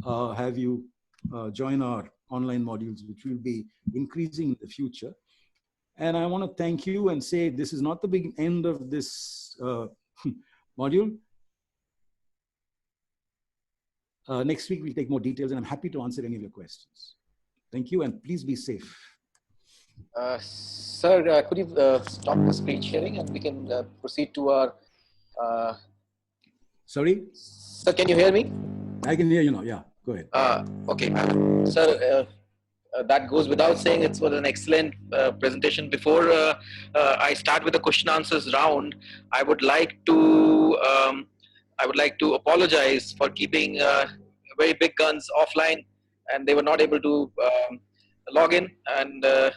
have you join our online modules, which will be increasing in the future. And I want to thank you and say this is not the big end of this module. Next week, we'll take more details, and I'm happy to answer any of your questions. Thank you, and please be safe. Sir, could you stop the screen sharing and we can proceed to our... Sorry? Sir, can you hear me? I can hear you now, yeah. Go ahead. Okay. Sir, that goes without saying. It was an excellent presentation. Before I start with the question answers round, I would like to apologize for keeping very big guns offline, and they were not able to log in. And there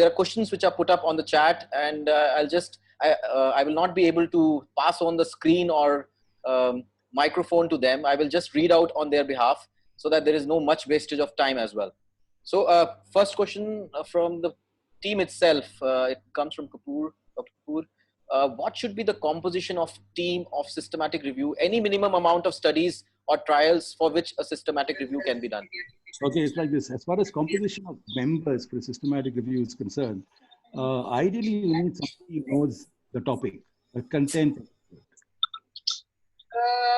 are questions which are put up on the chat, and I will not be able to pass on the screen or microphone to them. I will just read out on their behalf, so that there is no much wastage of time as well. So first question from the team itself, it comes from Kapoor. What should be the composition of team of systematic review? Any minimum amount of studies or trials for which a systematic review can be done? Okay, it's like this. As far as composition of members for a systematic review is concerned, ideally you need somebody who knows the topic, the content.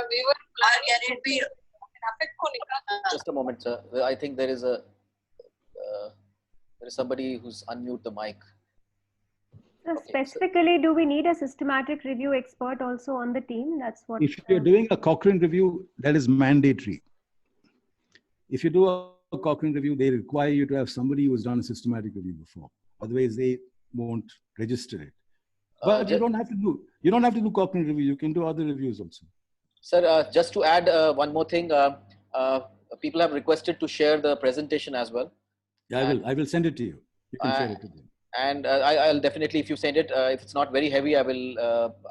We were planning to be... Just a moment, sir. I think there is somebody who's unmute the mic. So specifically, do we need a systematic review expert also on the team? That's what. If you're doing a Cochrane review, that is mandatory. If you do a Cochrane review, they require you to have somebody who's done a systematic review before. Otherwise, they won't register it. But you don't have to do Cochrane review. You can do other reviews also. Sir, just to add one more thing, people have requested to share the presentation as well. Yeah, I will send it to you. You can share it to them. And I'll definitely, if you send it, if it's not very heavy, I will...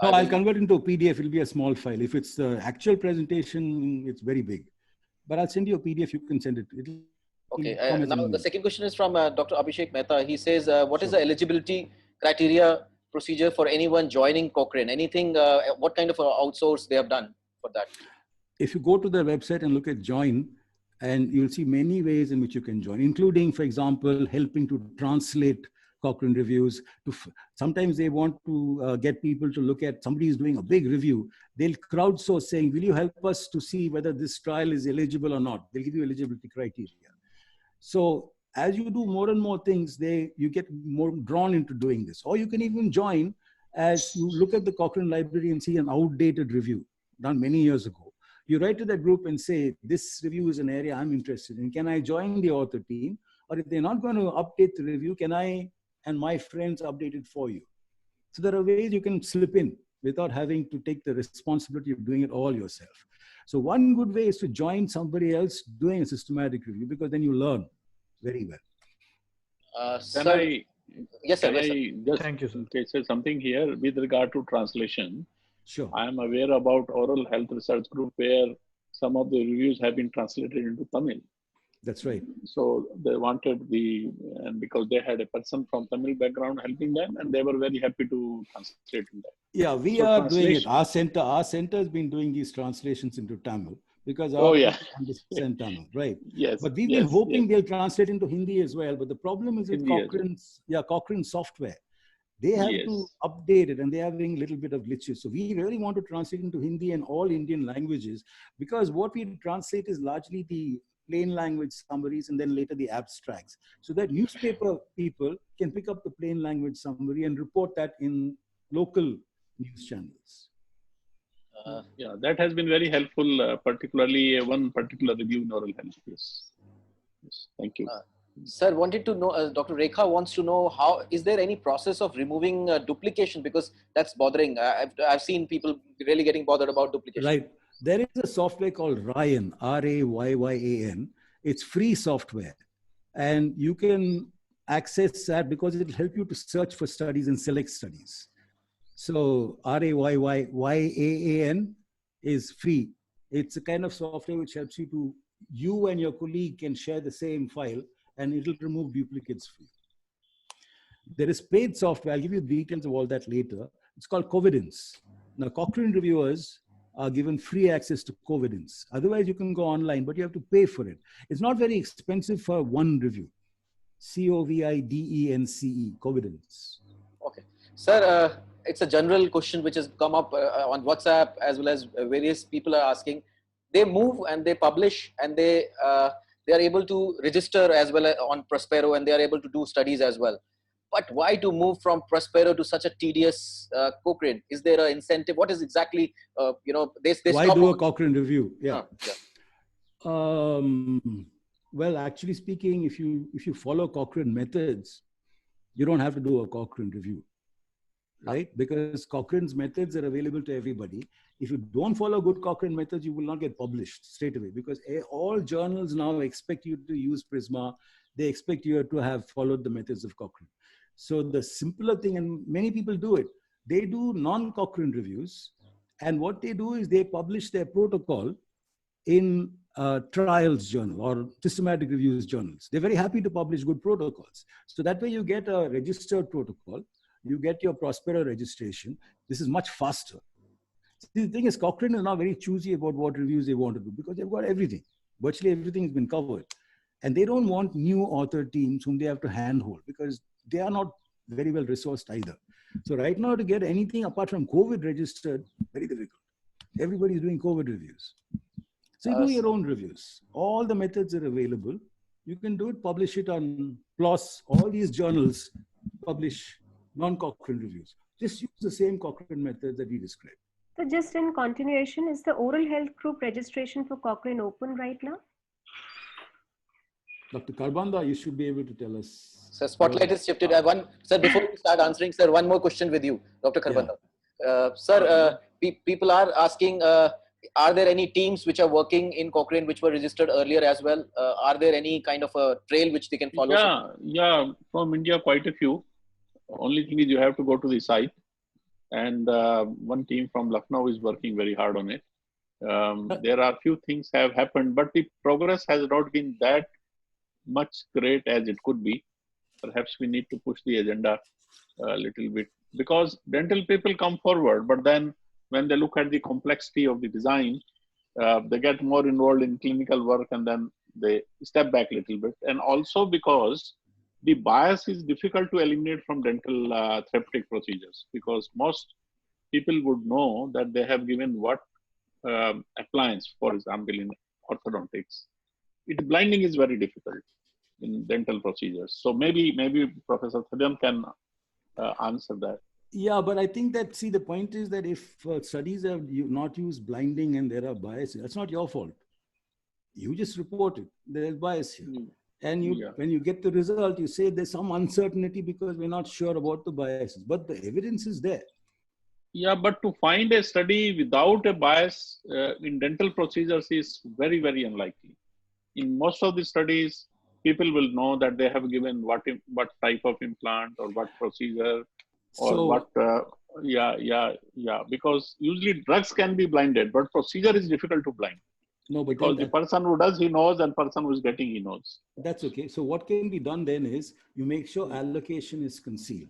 I'll convert it into a PDF. It'll be a small file. If it's the actual presentation, it's very big. But I'll send you a PDF. You can send it. Okay. Now, the second question is from Dr. Abhishek Mehta. He says, what is the eligibility criteria procedure for anyone joining Cochrane? Anything, what kind of outsource they have done for that? If you go to their website and look at join, and you'll see many ways in which you can join, including, for example, helping to translate Cochrane reviews. Sometimes they want to get people to look at, somebody is doing a big review. They'll crowdsource saying, will you help us to see whether this trial is eligible or not? They'll give you eligibility criteria. So as you do more and more things, you get more drawn into doing this. Or you can even join as you look at the Cochrane library and see an outdated review done many years ago. You write to that group and say, this review is an area I'm interested in. Can I join the author team? Or if they're not going to update the review, can I and my friends update it for you? So there are ways you can slip in without having to take the responsibility of doing it all yourself. So one good way is to join somebody else doing a systematic review, because then you learn very well. Yes, sir. Thank you, sir. Say something here with regard to translation. Sure. I am aware about Oral Health Research Group where some of the reviews have been translated into Tamil. That's right. So they wanted and because they had a person from Tamil background helping them, and they were very happy to translate that. Yeah, we are doing it. Our center has been doing these translations into Tamil because our understand Tamil, right? Yes. But we've been hoping they'll translate into Hindi as well. But the problem is with Cochrane software. They have to update it, and they're having a little bit of glitches. So we really want to translate into Hindi and all Indian languages, because what we translate is largely the plain language summaries and then later the abstracts, so that newspaper people can pick up the plain language summary and report that in local news channels. Yeah, that has been very helpful, particularly one particular review in Oral Health. Yes. Thank you. Sir, wanted to know, Dr. Rekha wants to know, is there any process of removing duplication? Because that's bothering. I've seen people really getting bothered about duplication. Right. There is a software called Ryan, R-A-Y-Y-A-N. It's free software. And you can access that because it will help you to search for studies and select studies. So R-A-Y-Y-Y-A-N is free. It's a kind of software which helps you and your colleague can share the same file, and it will remove duplicates for you. There is paid software. I'll give you details of all that later. It's called Covidence. Now, Cochrane reviewers are given free access to Covidence. Otherwise, you can go online, but you have to pay for it. It's not very expensive for one review. Covidence, Covidence. Okay. Sir, it's a general question which has come up on WhatsApp, as well as various people are asking. They move and they publish, and they are able to register as well on Prospero, and they are able to do studies as well. But why to move from Prospero to such a tedious Cochrane? Is there an incentive? What is exactly, they why stop do a Cochrane review? Yeah. Yeah. Well, actually speaking, if you follow Cochrane methods, you don't have to do a Cochrane review, right? Because Cochrane's methods are available to everybody. If you don't follow good Cochrane methods, you will not get published straight away, because all journals now expect you to use Prisma. They expect you to have followed the methods of Cochrane. So the simpler thing, and many people do it, they do non-Cochrane reviews. And what they do is they publish their protocol in trials journal or systematic reviews journals. They're very happy to publish good protocols. So that way you get a registered protocol, you get your Prospero registration. This is much faster. See, the thing is, Cochrane is now very choosy about what reviews they want to do, because they've got everything. Virtually everything has been covered. And they don't want new author teams whom they have to handhold, because they are not very well resourced either. So right now, to get anything apart from COVID registered, very difficult. Everybody is doing COVID reviews. So you do your own reviews. All the methods are available. You can do it, publish it on PLOS. All these journals publish non-Cochrane reviews. Just use the same Cochrane methods that we described. So just in continuation, is the oral health group registration for Cochrane open right now? Dr. Kharbanda, you should be able to tell us. Sir, spotlight is shifted. Sir, before we start answering, sir, one more question with you, Dr. Kharbanda. Yeah. Sir, people are asking, are there any teams which are working in Cochrane which were registered earlier as well? Are there any kind of a trail which they can follow? Yeah, from India, quite a few. Only thing is you have to go to the site, and one team from Lucknow is working very hard on it. There are few things have happened, but the progress has not been that much great as it could be. Perhaps we need to push the agenda a little bit, because dental people come forward, but then when they look at the complexity of the design, they get more involved in clinical work, and then they step back a little bit. And also because the bias is difficult to eliminate from dental therapeutic procedures, because most people would know that they have given what appliance, for example, in orthodontics. Blinding is very difficult in dental procedures. So maybe Professor Tharyan can answer that. Yeah, but I think that, see, the point is that if studies have not used blinding and there are biases, that's not your fault. You just report it. There's bias here. And when you get the result, you say there's some uncertainty because we're not sure about the biases, but the evidence is there. Yeah, but to find a study without a bias in dental procedures is very, very unlikely. In most of the studies, people will know that they have given what type of implant or what procedure or so, what. Because usually drugs can be blinded, but procedure is difficult to blind. No, but because the person who does, he knows, and person who is getting, he knows. That's okay. So what can be done then is you make sure allocation is concealed.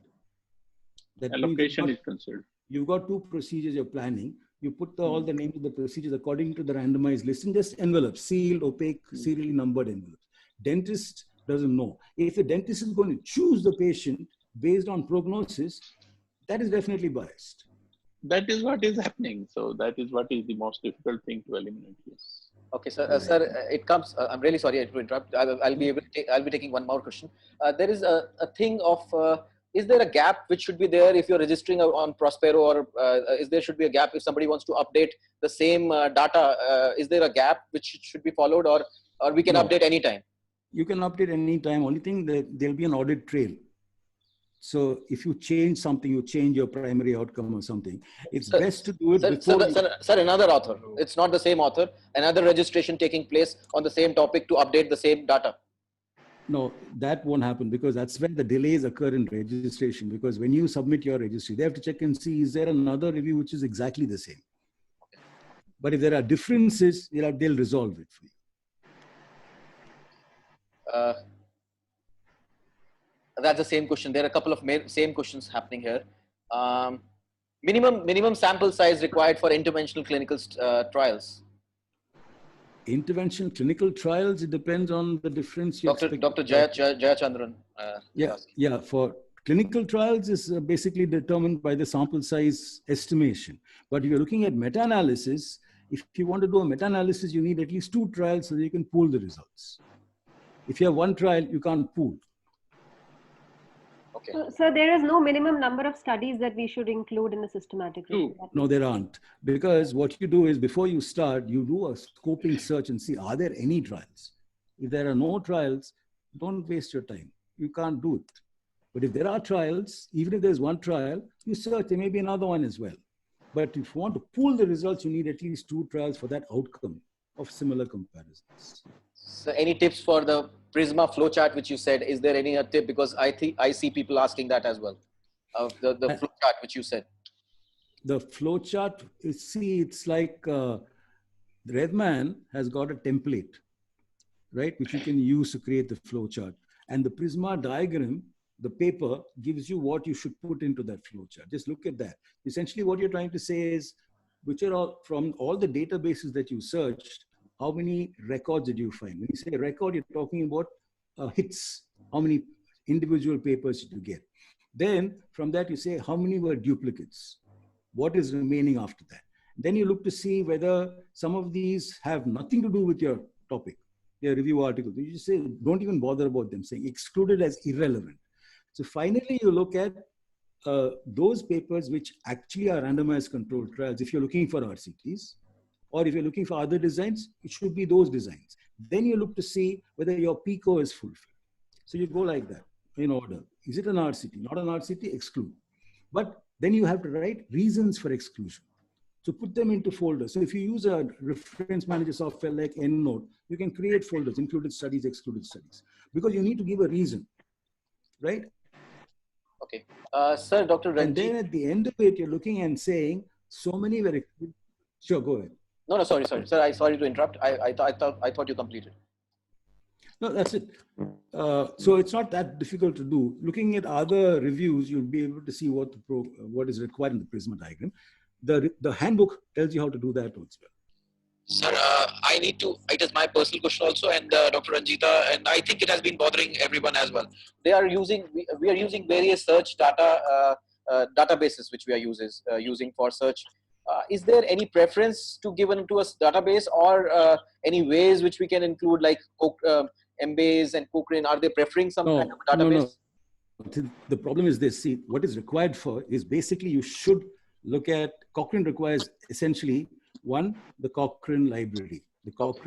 That allocation is concealed. You've got two procedures you're planning. You put all the names of the procedures according to the randomized list in just envelopes, sealed, opaque, serially numbered envelopes. Dentist doesn't know. If the dentist is going to choose the patient based on prognosis, that is definitely biased. That is what is happening. So that is what is the most difficult thing to eliminate. Yes. Okay, sir. Sir, it comes. I'm really sorry to interrupt. I'll be taking one more question. There is a thing of. Is there a gap which should be there if you're registering on Prospero, or should be a gap if somebody wants to update the same data? Is there a gap which should be followed, or we can update anytime? You can update anytime. Only thing that there'll be an audit trail. So if you change something, you change your primary outcome or something. It's best to do it before. Sir, another author. It's not the same author. Another registration taking place on the same topic to update the same data. No, that won't happen, because that's when the delays occur in registration. Because when you submit your registry, they have to check and see, is there another review which is exactly the same? But if there are differences, they'll resolve it for you. That's the same question. There are a couple of same questions happening here. minimum sample size required for interventional clinical trials? Intervention clinical trials, it depends on the difference you expect. Dr. Jayachandran. Yeah. For clinical trials is basically determined by the sample size estimation. But if you're looking at meta-analysis, if you want to do a meta-analysis, you need at least 2 trials so that you can pool the results. If you have 1 trial, you can't pool. Okay. So there is no minimum number of studies that we should include in the systematic review? No, there aren't. Because what you do is before you start, you do a scoping search and see, are there any trials? If there are no trials, don't waste your time. You can't do it. But if there are trials, even if there's 1 trial, you search, there may be another one as well. But if you want to pool the results, you need at least 2 trials for that outcome of similar comparisons. So any tips for the Prisma flowchart, which you said? Is there any tip? Because I see people asking that as well. The flowchart, which you said. The flowchart, it's like Redman has got a template, right, which you can use to create the flowchart. And the Prisma diagram, the paper, gives you what you should put into that flowchart. Just look at that. Essentially, what you're trying to say is, which are all from all the databases that you searched, how many records did you find? When you say record, you're talking about hits. How many individual papers did you get? Then from that, you say, how many were duplicates? What is remaining after that? Then you look to see whether some of these have nothing to do with your topic, your review article. You just say, don't even bother about them, saying excluded as irrelevant. So finally, you look at those papers which actually are randomized controlled trials. If you're looking for RCTs, or if you're looking for other designs, it should be those designs. Then you look to see whether your PICO is fulfilled. So you go like that in order. Is it an RCT? Not an RCT, exclude. But then you have to write reasons for exclusion. So put them into folders. So if you use a reference manager software like EndNote, you can create folders, included studies, excluded studies, because you need to give a reason, right? Okay. Sir, Dr. Ranjit. And then at the end of it, you're looking and saying, so many were excluded. Sure, go ahead. No, sorry. Sir, sorry to interrupt. I thought you completed. No, that's it. So it's not that difficult to do. Looking at other reviews, you'll be able to see what is required in the Prisma diagram. The handbook tells you how to do that as well. Sir, I need to, it is my personal question also, and Dr. Ranjita, and I think it has been bothering everyone as well. We are using various search data databases which we are using for search. Is there any preference to given to us database, or any ways which we can include, like Embase and Cochrane? Are they preferring some kind of database? No. The problem is this. See, what is required for is basically you should look at, Cochrane requires essentially, 1, the Cochrane library. The Cochrane